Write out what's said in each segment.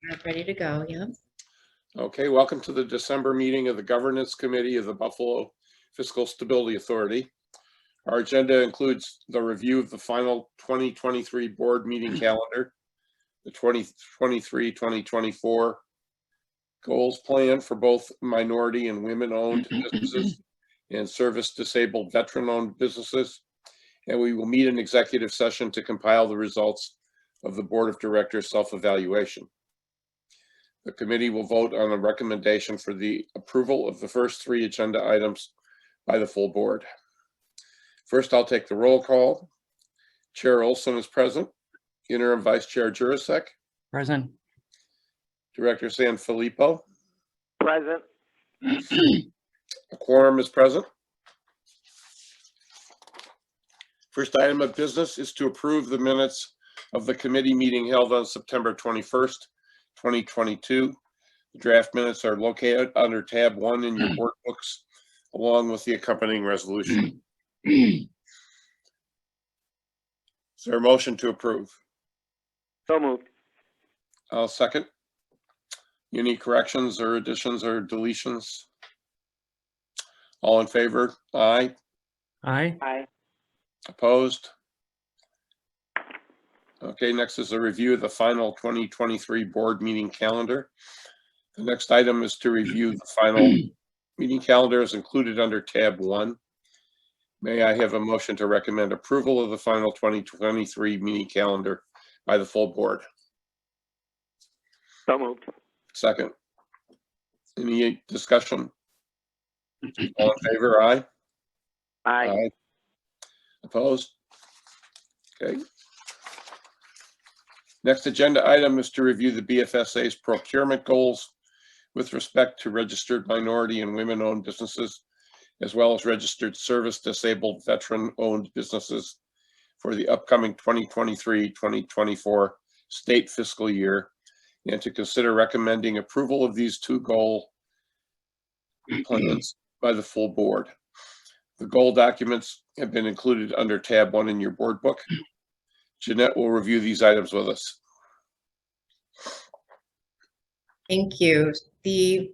I'm ready to go, yeah. Okay, welcome to the December meeting of the Governance Committee of the Buffalo Fiscal Stability Authority. Our agenda includes the review of the final 2023 board meeting calendar, the 2023-2024 goals plan for both minority and women-owned businesses and service-disabled veteran-owned businesses. And we will meet in executive session to compile the results of the Board of Directors self-evaluation. The committee will vote on a recommendation for the approval of the first three agenda items by the full board. First, I'll take the roll call. Chair Olson is present. Interim Vice Chair Jurasek. Present. Director Sanfilippo. Present. A quorum is present. First item of business is to approve the minutes of the committee meeting held on September 21st, 2022. The draft minutes are located under tab 1 in your board books, along with the accompanying resolution. Is there a motion to approve? So moved. I'll second. Any corrections or additions or deletions? All in favor? Aye. Aye. Aye. Opposed? Okay, next is a review of the final 2023 board meeting calendar. The next item is to review the final meeting calendar as included under tab 1. May I have a motion to recommend approval of the final 2023 meeting calendar by the full board? So moved. Second. Any discussion? All in favor? Aye. Aye. Opposed? Okay. Next agenda item is to review the BFSA's procurement goals with respect to registered minority and women-owned businesses, as well as registered service-disabled veteran-owned businesses for the upcoming 2023-2024 state fiscal year, and to consider recommending approval of these two goal plans by the full board. The goal documents have been included under tab 1 in your board book. Jeanette will review these items with us. Thank you. The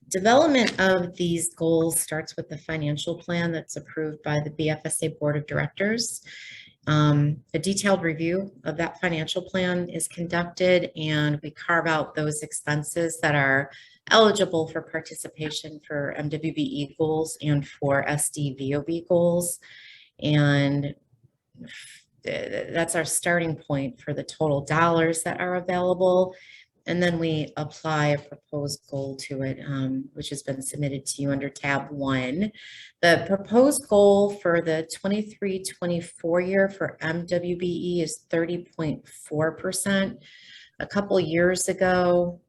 development of these goals starts with the financial plan that's approved by the BFSA Board of Directors. A detailed review of that financial plan is conducted, and we carve out those expenses that are eligible for participation for MWBE goals and for SDVOB goals. And that's our starting point for the total dollars that are available. And then we apply a proposed goal to it, which has been submitted to you under tab 1. The proposed goal for the 23-24 year for MWBE is 30.4%. A couple years ago,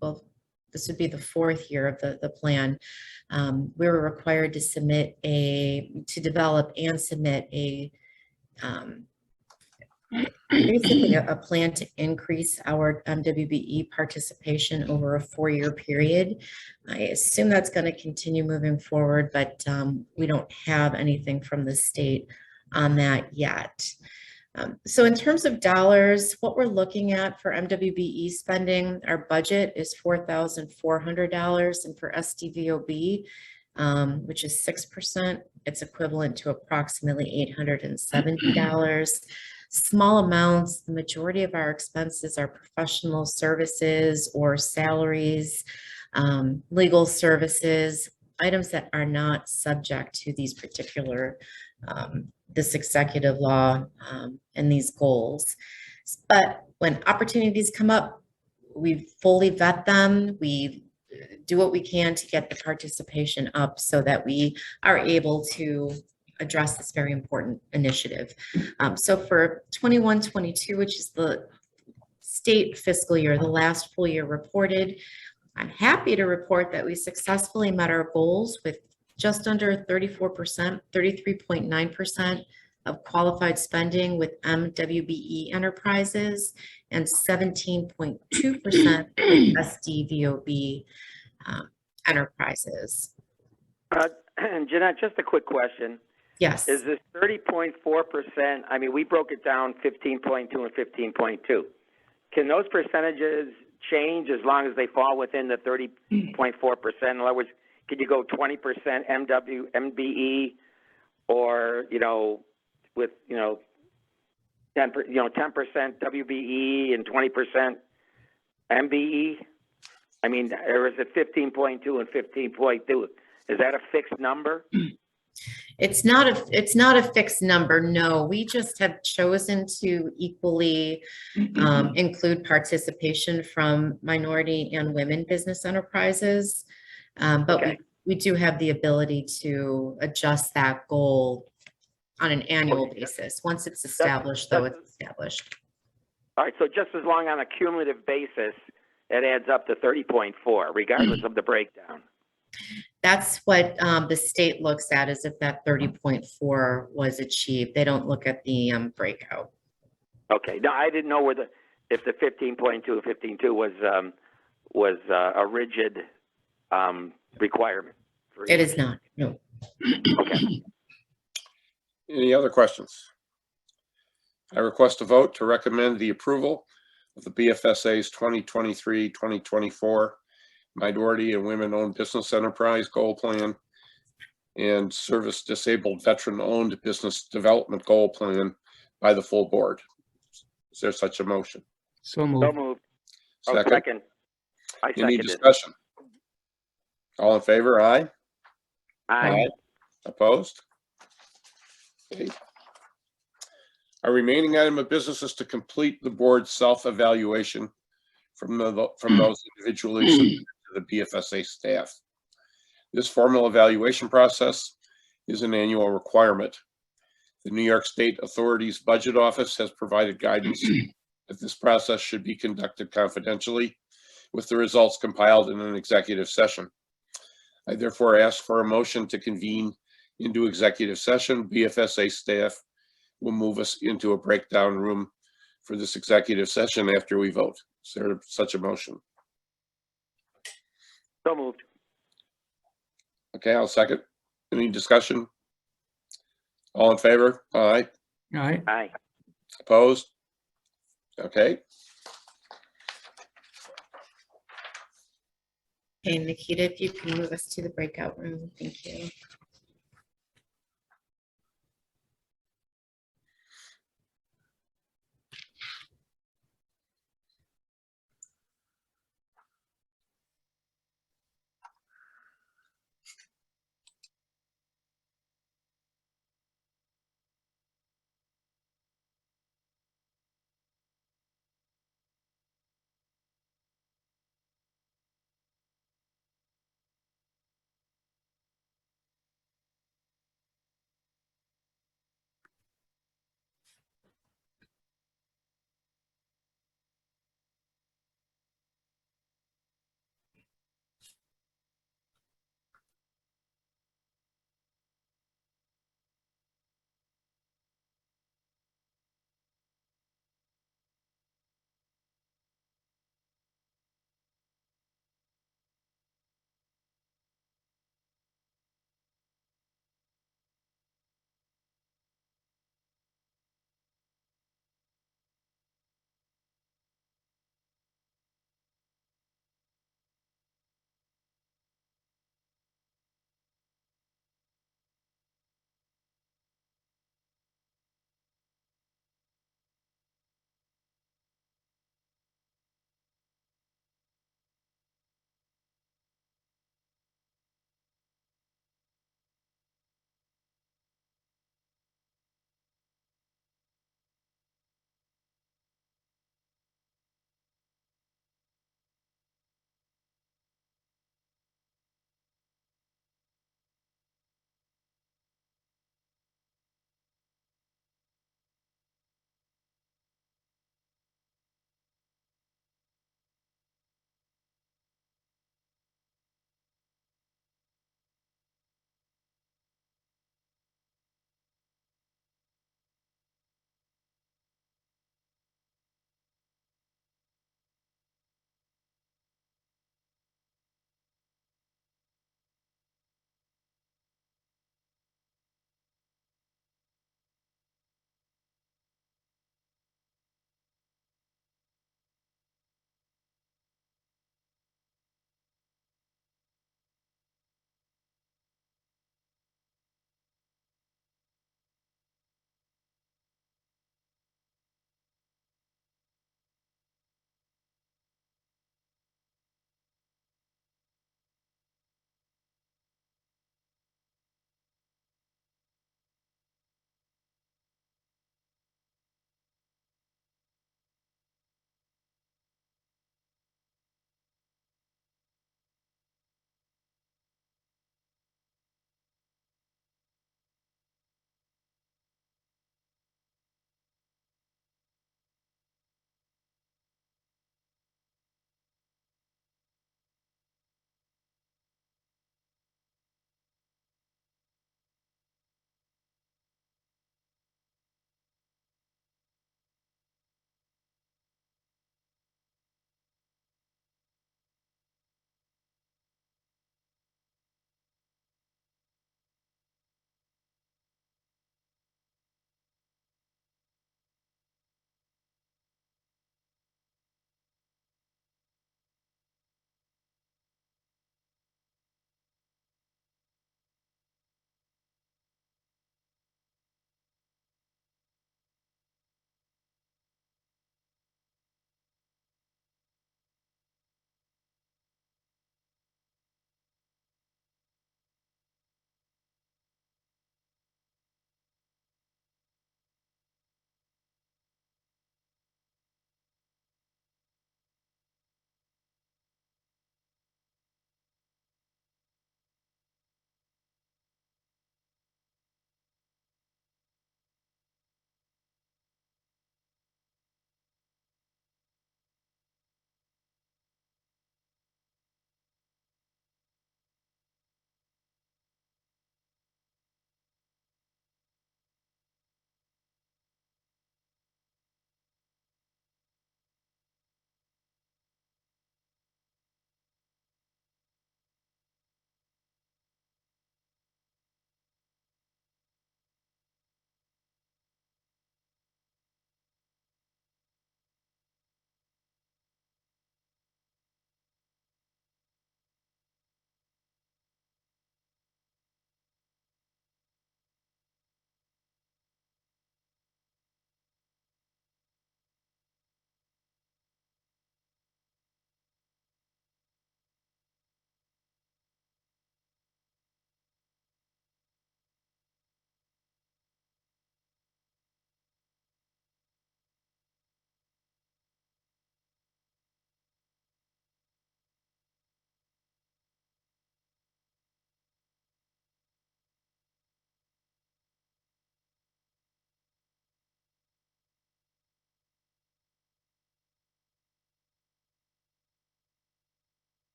well, this would be the 4th year of the plan, we were required to develop and submit basically a plan to increase our MWBE participation over a 4-year period. I assume that's going to continue moving forward, but we don't have anything from the state on that yet. So in terms of dollars, what we're looking at for MWBE spending, our budget is $4,400, and for SDVOB, which is 6%, it's equivalent to approximately $870. Small amounts. The majority of our expenses are professional services or salaries, legal services, items that are not subject to these particular, this executive law and these goals. But when opportunities come up, we fully vet them. We do what we can to get the participation up so that we are able to address this very important initiative. So for 21-22, which is the state fiscal year, the last full year reported, I'm happy to report that we successfully met our goals with just under 34%, 33.9% of qualified spending with MWBE enterprises and 17.2% with SDVOB enterprises. Jeanette, just a quick question. Yes. Is this 30.4%? I mean, we broke it down 15.2 and 15.2. Can those percentages change as long as they fall within the 30.4%? In other words, could you go 20% MBE or, with, 10% WBE and 20% MBE? I mean, or is it 15.2 and 15.2? Is that a fixed number? It's not a fixed number. No, we just have chosen to equally include participation from minority and women business enterprises. But Okay. we do have the ability to adjust that goal on an annual Okay. basis. Once it's established, though, it's established. All right, so just as long on a cumulative basis, it adds up to 30.4, regardless of the breakdown. That's what the state looks at, is if that 30.4 was achieved. They don't look at the breakout. Okay, no, I didn't know if the 15.2 or 15.2 was a rigid requirement. It is not, no. Okay. Any other questions? I request a vote to recommend the approval of the BFSA's 2023-2024 Minority and Women-Owned Business Enterprise Goal Plan and Service Disabled Veteran-Owned Business Development Goal Plan by the full board. Is there such a motion? So So moved. moved. Second. Second. I Any seconded. discussion? All in favor, aye? Aye. Opposed? Okay. Our remaining item of business is to complete the board's self-evaluation from those individually submitted to the BFSA staff. This formal evaluation process is an annual requirement. The New York State Authority's Budget Office has provided guidance that this process should be conducted confidentially, with the results compiled in an executive session. I therefore ask for a motion to convene into executive session. BFSA staff will move us into a breakdown room for this executive session after we vote. Is there such a motion? So moved. Okay, I'll second. Any discussion? All in favor? Aye. Aye. Aye. Opposed? Okay. Okay, Nikita, if you can move us to the breakout room, thank you.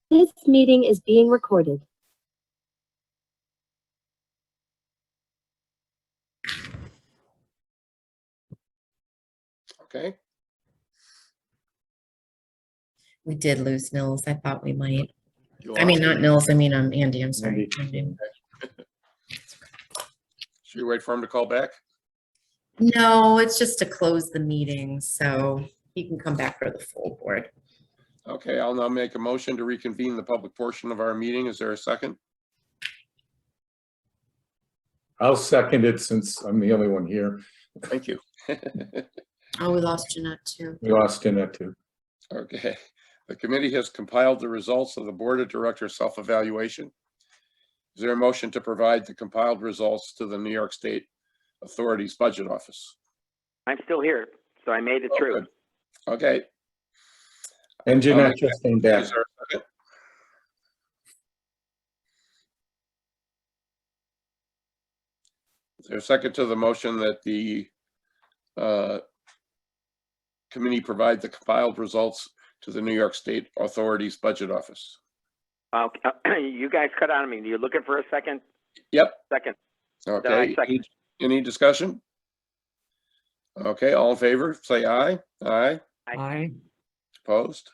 This meeting is being recorded. Okay, We did lose Nils. I thought we might. you I mean, lost. not Nils, I mean, Andy, I'm sorry. Andy. Should we wait for him to call back? No, it's just to close the meeting, so he can come back for the full board. Okay, I'll now make a motion to reconvene the public portion of our meeting. Is there a second? I'll second it since I'm the only one here. Thank you. Oh, we lost Jeanette too. We lost Jeanette too. Okay, the committee has compiled the results of the Board of Directors self-evaluation. Is there a motion to provide the compiled results to the New York State Authority's Budget Office? I'm still here, so I made it Oh, through. good. Okay. And Jeanette just came back. Is there a second? Is there a second to the motion that the committee provide the compiled results to the New York State Authority's Budget Office? You guys cut on me. You're looking for a second? Yep. Second. Okay. Second. Any discussion? Okay, all in favor, say aye. Aye. Aye. Opposed?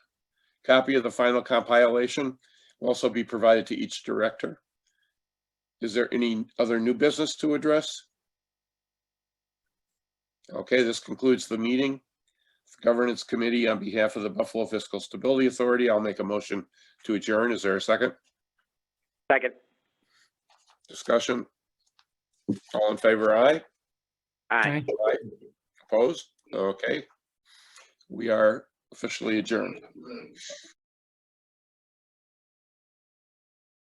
Copy of the final compilation will also be provided to each director. Is there any other new business to address? Okay, this concludes the meeting. The Governance Committee, on behalf of the Buffalo Fiscal Stability Authority, I'll make a motion to adjourn. Is there a second? Second. Discussion? All in favor, aye. Aye. Aye. Opposed? Okay. We are officially adjourned.